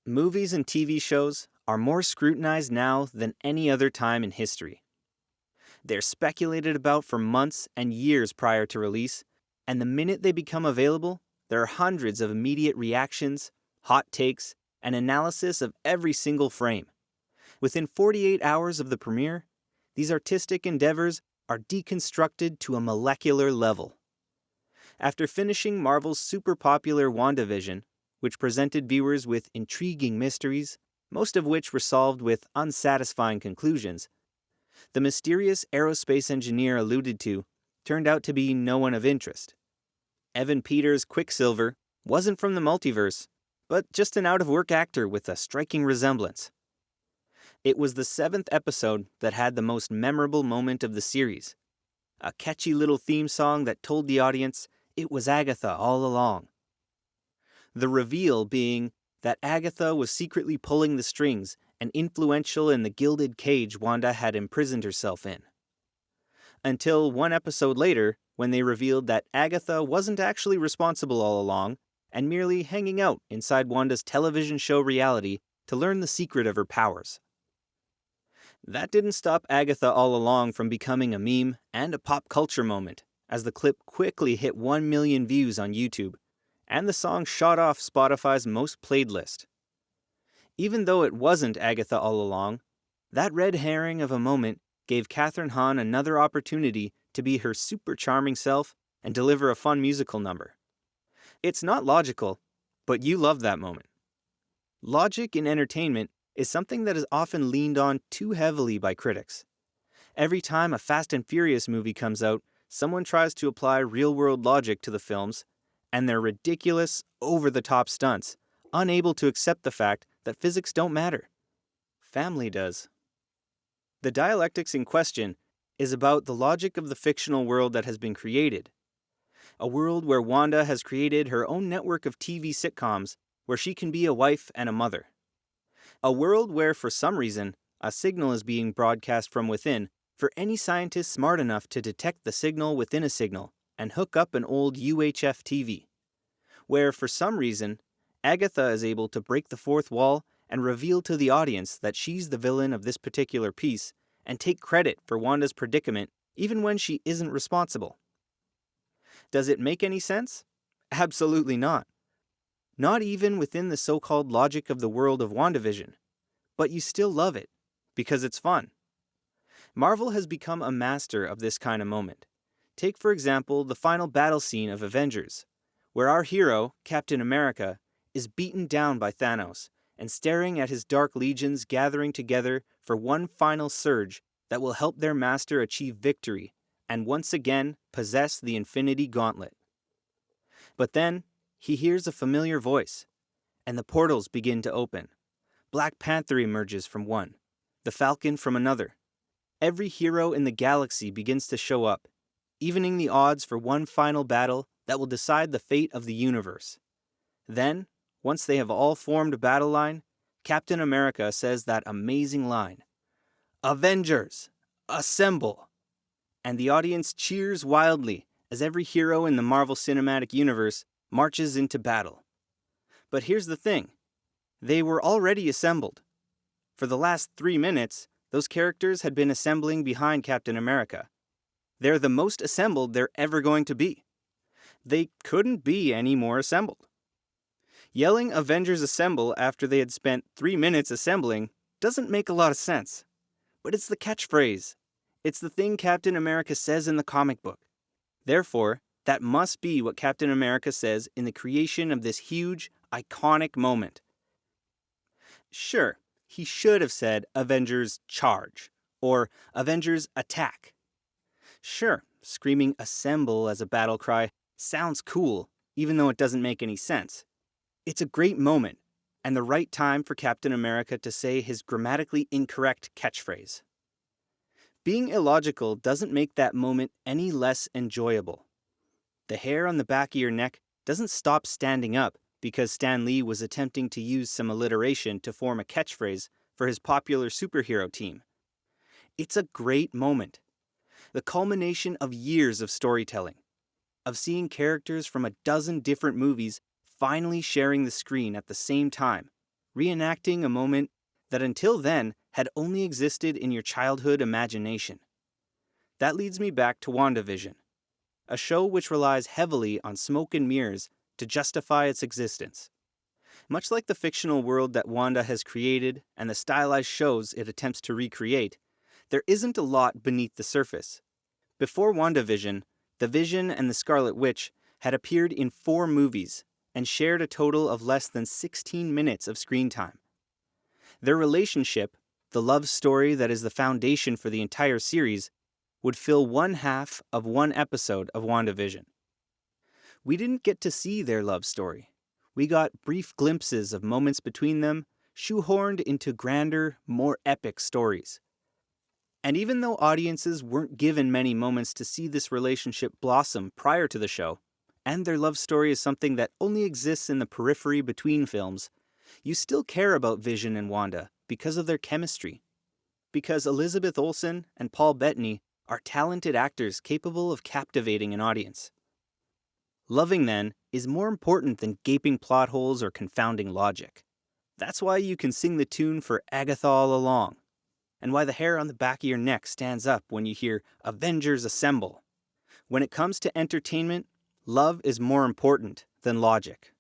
Movies and TV shows are more scrutinized now than any other time in history. They're speculated about for months and years prior to release, and the minute they become available, there are hundreds of immediate reactions, hot takes, and analysis of every single frame. Within 48 hours of the premiere, these artistic endeavors are deconstructed to a molecular level. After finishing Marvel's super popular Wanda Vision, which presented viewers with intriguing mysteries, most of which were solved with unsatisfying conclusions, the mysterious aerospace engineer alluded to turned out to be no one of interest. Evan Peters' Quicksilver wasn't from the multiverse, but just an out-of-work actor with a striking resemblance. It was the 7th episode that had the most memorable moment of the series, a catchy little theme song that told the audience it was Agatha all along. The reveal being that Agatha was secretly pulling the strings and influential in the gilded cage Wanda had imprisoned herself in. Until one episode later, when they revealed that Agatha wasn't actually responsible all along and merely hanging out inside Wanda's television show reality to learn the secret of her powers. That didn't stop Agatha All Along from becoming a meme and a pop culture moment, as the clip quickly hit 1 million views on YouTube, and the song shot off Spotify's most played list. Even though it wasn't Agatha All Along, that red herring of a moment gave Kathryn Hahn another opportunity to be her super charming self and deliver a fun musical number. It's not logical, but you love that moment. Logic in entertainment is something that is often leaned on too heavily by critics. Every time a Fast and Furious movie comes out, someone tries to apply real-world logic to the films, and their ridiculous, over-the-top stunts, unable to accept the fact that physics don't matter. Family does. The dialectics in question is about the logic of the fictional world that has been created. A world where Wanda has created her own network of TV sitcoms where she can be a wife and a mother. A world where, for some reason, a signal is being broadcast from within for any scientist smart enough to detect the signal within a signal and hook up an old UHF TV. Where, for some reason, Agatha is able to break the fourth wall and reveal to the audience that she's the villain of this particular piece and take credit for Wanda's predicament even when she isn't responsible. Does it make any sense? Absolutely not. Not even within the so-called logic of the world of WandaVision. But you still love it, because it's fun. Marvel has become a master of this kind of moment. Take, for example, the final battle scene of Avengers, where our hero, Captain America, is beaten down by Thanos and staring at his dark legions gathering together for one final surge that will help their master achieve victory and once again possess the Infinity Gauntlet. But then, he hears a familiar voice, and the portals begin to open. Black Panther emerges from one, the Falcon from another. Every hero in the galaxy begins to show up, evening the odds for one final battle that will decide the fate of the universe. Then, once they have all formed a battle line, Captain America says that amazing line, "Avengers, Assemble!" And the audience cheers wildly as every hero in the Marvel Cinematic Universe marches into battle. But here's the thing. They were already assembled. For the last 3 minutes, those characters had been assembling behind Captain America. They're the most assembled they're ever going to be. They couldn't be any more assembled. Yelling Avengers Assemble after they had spent 3 minutes assembling doesn't make a lot of sense. But it's the catchphrase. It's the thing Captain America says in the comic book. Therefore, that must be what Captain America says in the creation of this huge, iconic moment. Sure, he should have said Avengers Charge, or Avengers Attack. Sure, screaming Assemble as a battle cry sounds cool, even though it doesn't make any sense. It's a great moment, and the right time for Captain America to say his grammatically incorrect catchphrase. Being illogical doesn't make that moment any less enjoyable. The hair on the back of your neck doesn't stop standing up because Stan Lee was attempting to use some alliteration to form a catchphrase for his popular superhero team. It's a great moment. The culmination of years of storytelling, of seeing characters from a dozen different movies finally sharing the screen at the same time, reenacting a moment that until then had only existed in your childhood imagination. That leads me back to Wanda Vision, a show which relies heavily on smoke and mirrors to justify its existence. Much like the fictional world that Wanda has created and the stylized shows it attempts to recreate, there isn't a lot beneath the surface. Before WandaVision, the Vision and the Scarlet Witch had appeared in 4 movies and shared a total of less than 16 minutes of screen time. Their relationship, the love story that is the foundation for the entire series, would fill 1/2 of one episode of WandaVision. We didn't get to see their love story. We got brief glimpses of moments between them, shoehorned into grander, more epic stories. And even though audiences weren't given many moments to see this relationship blossom prior to the show, and their love story is something that only exists in the periphery between films, you still care about Vision and Wanda because of their chemistry. Because Elizabeth Olsen and Paul Bettany are talented actors capable of captivating an audience. Loving, then, is more important than gaping plot holes or confounding logic. That's why you can sing the tune for Agatha All Along, and why the hair on the back of your neck stands up when you hear Avengers Assemble. When it comes to entertainment, love is more important than logic.